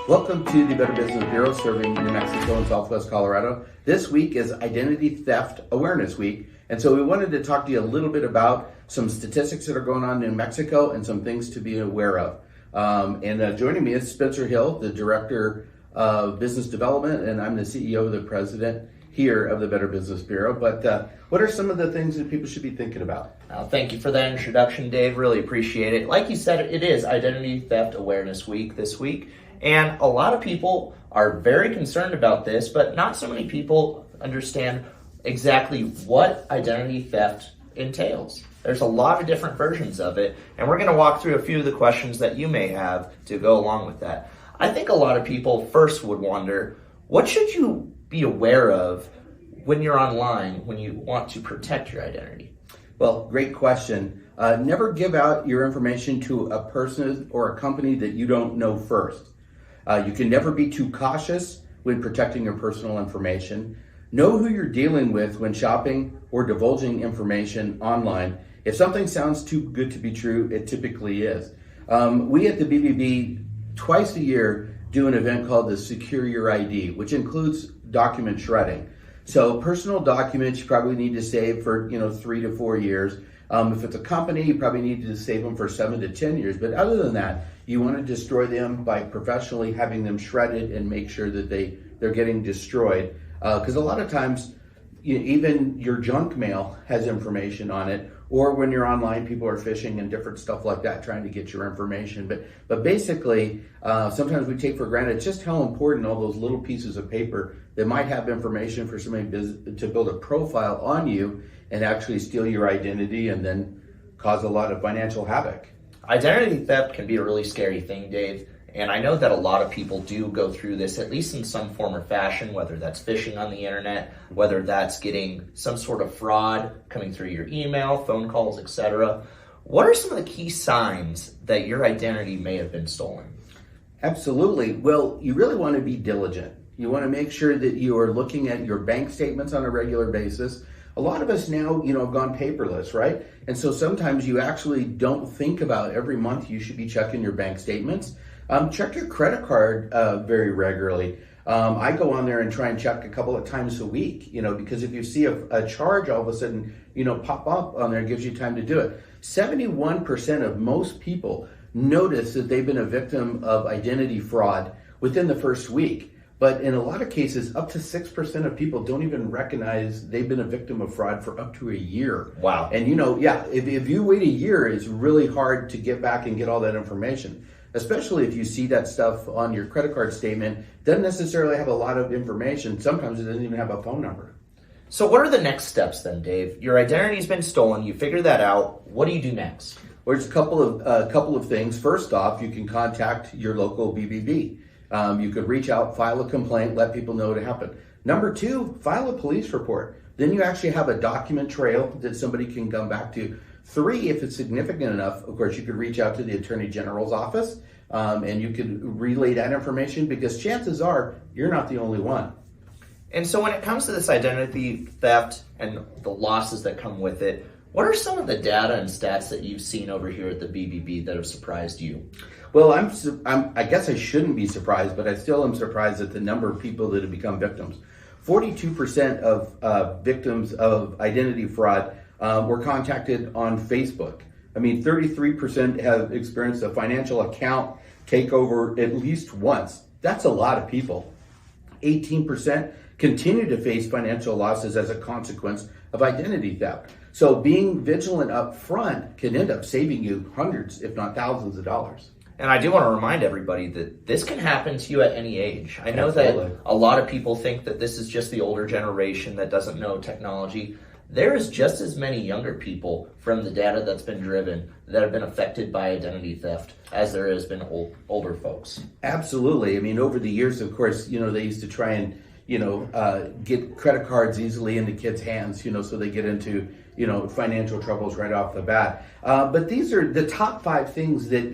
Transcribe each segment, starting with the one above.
Welcome to the Better Business Bureau, serving New Mexico and Southwest Colorado. This week is Identity Theft Awareness Week, and so we wanted to talk to you a little bit about some statistics that are going on in New Mexico and some things to be aware of. Joining me is Spencer Hill, the Director of Business Development, and I'm the CEO, the President here of the Better Business Bureau. But what are some of the things that people should be thinking about? Thank you for that introduction, Dave. Really appreciate it. Like you said, it is Identity Theft Awareness Week this week. And a lot of people are very concerned about this, but not so many people understand exactly what identity theft entails. There's a lot of different versions of it, and we're going to walk through a few of the questions that you may have to go along with that. I think a lot of people first would wonder, what should you be aware of when you're online, when you want to protect your identity? Well, great question. Never give out your information to a person or a company that you don't know first. You can never be too cautious when protecting your personal information. Know who you're dealing with when shopping or divulging information online. If something sounds too good to be true, it typically is. We at the BBB twice a year do an event called the Secure Your ID, which includes document shredding. So personal documents you probably need to save for 3 to 4 years. If it's a company, you probably need to save them for 7 to 10 years. But other than that, you want to destroy them by professionally having them shredded and make sure that they're getting destroyed. Because a lot of times, even your junk mail has information on it, or when you're online, people are phishing and different stuff like that, trying to get your information. But basically, sometimes we take for granted just how important all those little pieces of paper that might have information for somebody to build a profile on you and actually steal your identity and then cause a lot of financial havoc. Identity theft can be a really scary thing, Dave. And I know that a lot of people do go through this, at least in some form or fashion, whether that's phishing on the internet, whether that's getting some sort of fraud coming through your email, phone calls, etc. What are some of the key signs that your identity may have been stolen? Absolutely. Well, you really want to be diligent. You want to make sure that you are looking at your bank statements on a regular basis. A lot of us now, have gone paperless, right? And so sometimes you actually don't think about every month you should be checking your bank statements. Check your credit card very regularly. I go on there and try and check a couple of times a week, because if you see a charge all of a sudden, pop up on there, it gives you time to do it. 71% of most people notice that they've been a victim of identity fraud within the first week. But in a lot of cases, up to 6% of people don't even recognize they've been a victim of fraud for up to a year. Wow. And if you wait a year, it's really hard to get back and get all that information. Especially if you see that stuff on your credit card statement, doesn't necessarily have a lot of information. Sometimes it doesn't even have a phone number. So what are the next steps then, Dave? Your identity's been stolen, you figure that out. What do you do next? Well, there's a couple of things. First off, you can contact your local BBB. You could reach out, file a complaint, let people know what happened. Number 2, file a police report. Then you actually have a document trail that somebody can come back to. 3, if it's significant enough, of course, you could reach out to the Attorney General's office and you could relay that information, because chances are you're not the only one. And so when it comes to this identity theft and the losses that come with it, what are some of the data and stats that you've seen over here at the BBB that have surprised you? Well, I guess I shouldn't be surprised, but I still am surprised at the number of people that have become victims. 42% of victims of identity fraud were contacted on Facebook. 33% have experienced a financial account takeover at least once. That's a lot of people. 18% continue to face financial losses as a consequence of identity theft. So being vigilant up front can end up saving you hundreds, if not thousands of dollars. And I do want to remind everybody that this can happen to you at any age. I know Absolutely. That a lot of people think that this is just the older generation that doesn't know technology. There is just as many younger people from the data that's been driven that have been affected by identity theft as there has been older folks. Absolutely. Over the years, of course, they used to try and, get credit cards easily into kids' hands, so they get into, financial troubles right off the bat. But these are the top 5 things that,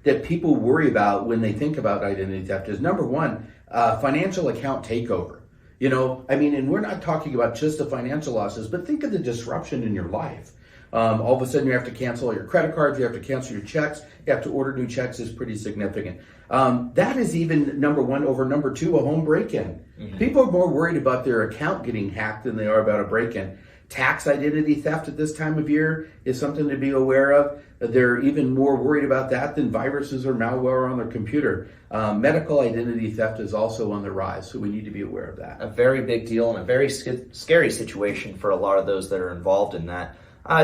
that people worry about when they think about identity theft. Is number 1, financial account takeover. And we're not talking about just the financial losses, but think of the disruption in your life. All of a sudden you have to cancel all your credit cards, you have to cancel your checks, you have to order new checks is pretty significant. That is even number one over number two, a home break-in. People are more worried about their account getting hacked than they are about a break-in. Tax identity theft at this time of year is something to be aware of. They're even more worried about that than viruses or malware on their computer. Medical identity theft is also on the rise, so we need to be aware of that. A very big deal and a very scary situation for a lot of those that are involved in that.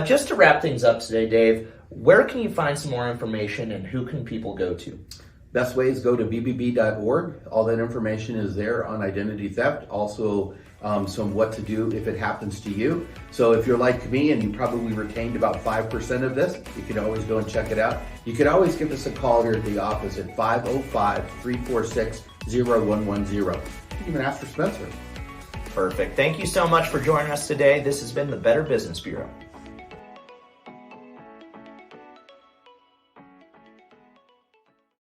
Just to wrap things up today, Dave, where can you find some more information and who can people go to? Best way is go to bbb.org. All that information is there on identity theft. Also, some what to do if it happens to you. So if you're like me and you probably retained about 5% of this, you can always go and check it out. You can always give us a call here at the office at 505-346-0110. You can even ask for Spencer. Perfect. Thank you so much for joining us today. This has been the Better Business Bureau.